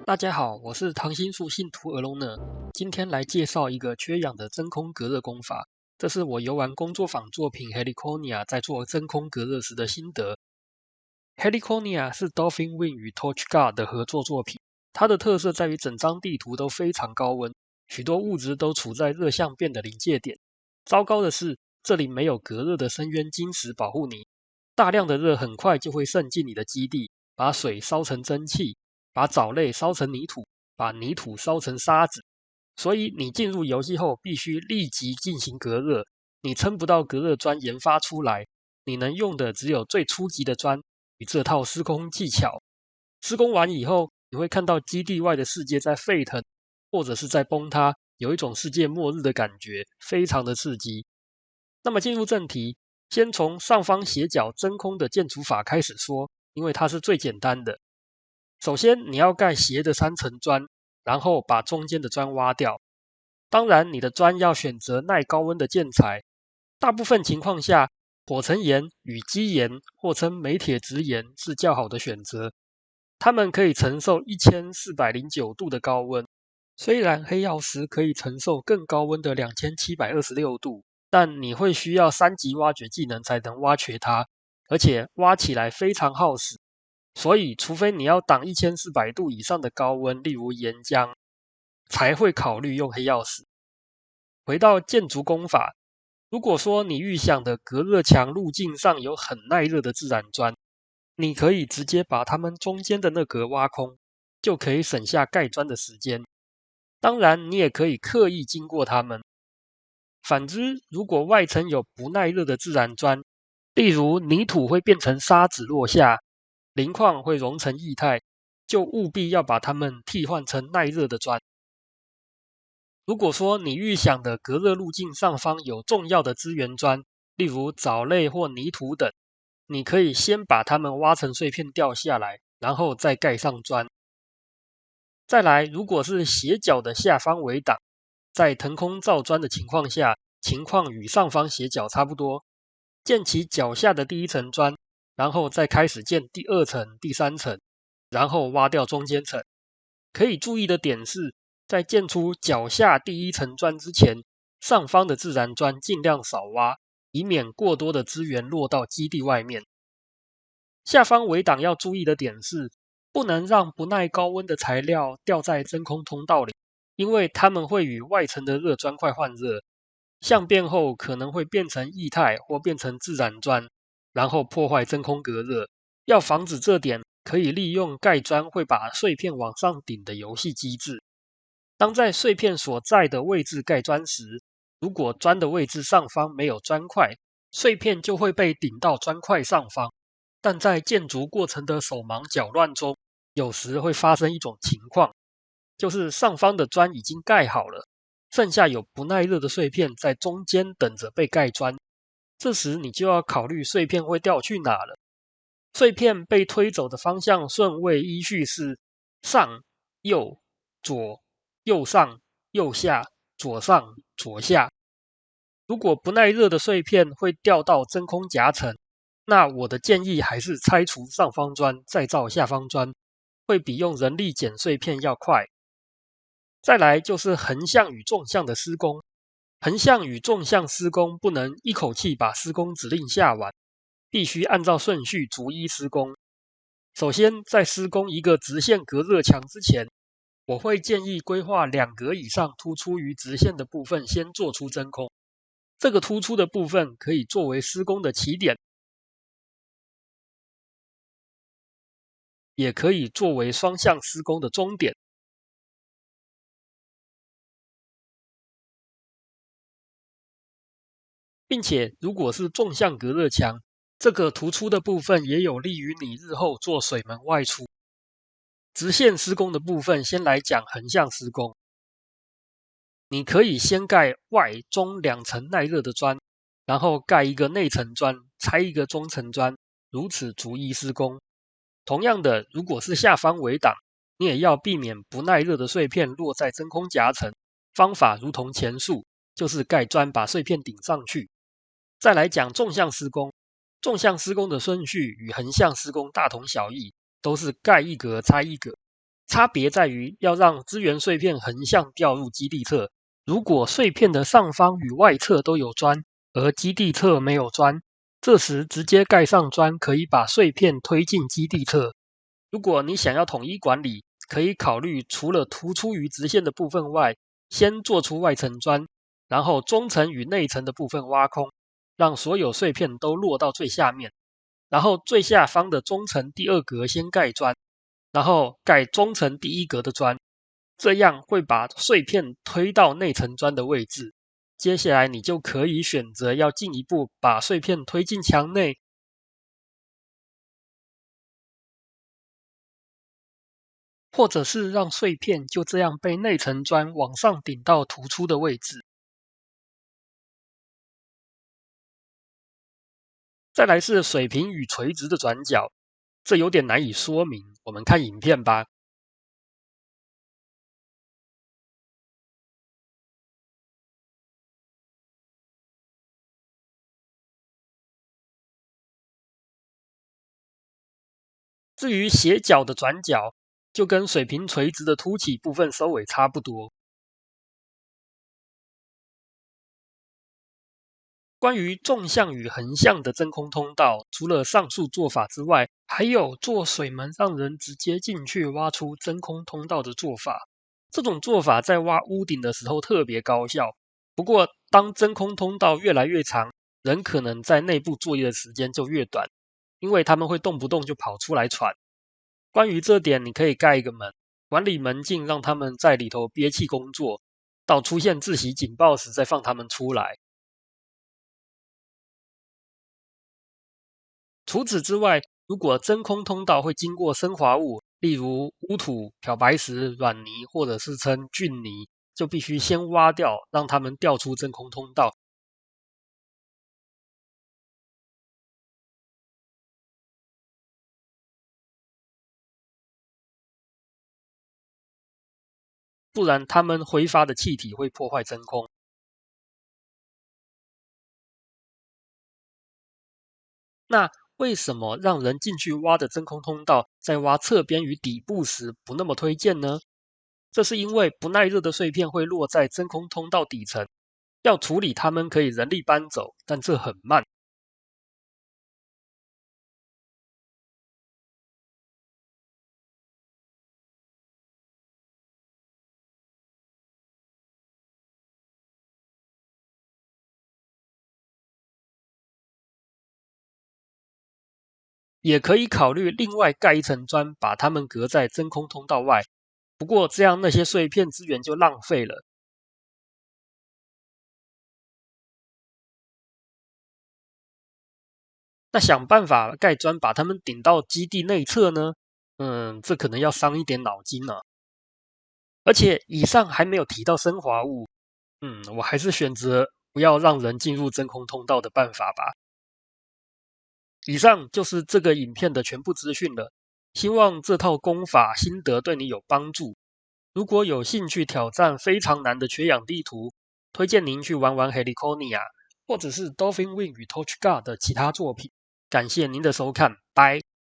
大家好，我是唐心树信徒Alone，今天来介绍一个缺氧的真空隔热工法。这是我游玩工作坊作品 Heliconia 在做真空隔热时的心得。Heliconia 是 Dolphin Wing 与 TorchGuard 的合作作品，它的特色在于整张地图都非常高温，许多物质都处在热相变的临界点。糟糕的是，这里没有隔热的深渊晶石保护你，大量的热很快就会渗进你的基地，把水烧成蒸汽，把藻类烧成泥土，把泥土烧成沙子。所以你进入游戏后必须立即进行隔热，你撑不到隔热砖研发出来，你能用的只有最初级的砖与这套施工技巧。施工完以后，你会看到基地外的世界在沸腾，或者是在崩塌，有一种世界末日的感觉，非常的刺激。那么进入正题，先从上方斜角真空的建筑法开始说，因为它是最简单的。首先你要盖斜的3层砖，然后把中间的砖挖掉。当然你的砖要选择耐高温的建材，大部分情况下火成岩、与基岩或称镁铁质岩是较好的选择，它们可以承受1409度的高温。虽然黑曜石可以承受更高温的2726度，但你会需要3级挖掘技能才能挖掘它，而且挖起来非常耗时。所以除非你要挡1400度以上的高温，例如岩浆，才会考虑用黑曜石。回到建筑工法，如果说你预想的隔热墙路径上有很耐热的自然砖，你可以直接把它们中间的那格挖空，就可以省下盖砖的时间。当然你也可以刻意经过它们。反之，如果外层有不耐热的自然砖，例如泥土会变成沙子落下，磷矿会融成液态，就务必要把它们替换成耐热的砖。如果说你预想的隔热路径上方有重要的资源砖，例如藻类或泥土等，你可以先把它们挖成碎片掉下来，然后再盖上砖。再来，如果是斜角的下方围挡，在腾空造砖的情况下，情况与上方斜角差不多，建起脚下的第1层砖，然后再开始建第2层、第3层，然后挖掉中间层。可以注意的点是，在建出脚下第1层砖之前，上方的自然砖尽量少挖，以免过多的资源落到基地外面。下方围挡要注意的点是，不能让不耐高温的材料掉在真空通道里，因为它们会与外层的热砖块换热，相变后可能会变成液态或变成自然砖，然后破坏真空隔热。要防止这点，可以利用盖砖会把碎片往上顶的游戏机制。当在碎片所在的位置盖砖时，如果砖的位置上方没有砖块，碎片就会被顶到砖块上方。但在建筑过程的手忙脚乱中，有时会发生一种情况，就是上方的砖已经盖好了，剩下有不耐热的碎片在中间等着被盖砖。这时你就要考虑碎片会掉去哪了。碎片被推走的方向顺位依序是上、右、左、右上、右下、左上、左下。如果不耐热的碎片会掉到真空夹层，那我的建议还是拆除上方砖，再造下方砖，会比用人力捡碎片要快。再来就是横向与纵向的施工。横向与纵向施工不能一口气把施工指令下完，必须按照顺序逐一施工。首先，在施工一个直线隔热墙之前，我会建议规划2格以上突出于直线的部分先做出真空。这个突出的部分可以作为施工的起点，也可以作为双向施工的终点。并且如果是纵向隔热墙，这个突出的部分也有利于你日后做水门外出。直线施工的部分先来讲横向施工。你可以先盖外中2层耐热的砖，然后盖一个内层砖，拆一个中层砖，如此逐一施工。同样的，如果是下方围挡，你也要避免不耐热的碎片落在真空夹层。方法如同前述，就是盖砖把碎片顶上去。再来讲纵向施工，纵向施工的顺序与横向施工大同小异，都是盖一格拆一格。差别在于要让资源碎片横向掉入基地侧。如果碎片的上方与外侧都有砖，而基地侧没有砖，这时直接盖上砖可以把碎片推进基地侧。如果你想要统一管理，可以考虑除了突出于直线的部分外，先做出外层砖，然后中层与内层的部分挖空，让所有碎片都落到最下面，然后最下方的中层第二格先盖砖，然后盖中层第一格的砖，这样会把碎片推到内层砖的位置。接下来你就可以选择要进一步把碎片推进墙内，或者是让碎片就这样被内层砖往上顶到突出的位置。再来是水平与垂直的转角，这有点难以说明，我们看影片吧。至于斜角的转角，就跟水平垂直的凸起部分收尾差不多。关于纵向与横向的真空通道，除了上述做法之外，还有做水门让人直接进去挖出真空通道的做法。这种做法在挖屋顶的时候特别高效。不过，当真空通道越来越长，人可能在内部作业的时间就越短，因为他们会动不动就跑出来喘。关于这点，你可以盖一个门，管理门禁，让他们在里头憋气工作，到出现窒息警报时再放他们出来。除此之外，如果真空通道会经过生化物，例如污土、漂白石、软泥或者是称菌泥，就必须先挖掉，让它们调出真空通道。不然它们挥发的气体会破坏真空。那为什么让人进去挖的真空通道，在挖侧边与底部时不那么推荐呢？这是因为不耐热的碎片会落在真空通道底层，要处理它们可以人力搬走，但这很慢。也可以考虑另外盖一层砖，把它们隔在真空通道外。不过这样那些碎片资源就浪费了。那想办法盖砖把它们顶到基地内侧呢？这可能要伤一点脑筋啊。而且以上还没有提到升华物，我还是选择不要让人进入真空通道的办法吧。以上就是这个影片的全部资讯了，希望这套功法心得对你有帮助。如果有兴趣挑战非常难的缺氧地图，推荐您去玩玩 Heliconia 或者是 Dolphin Wing 与 Torch God 的其他作品。感谢您的收看，拜。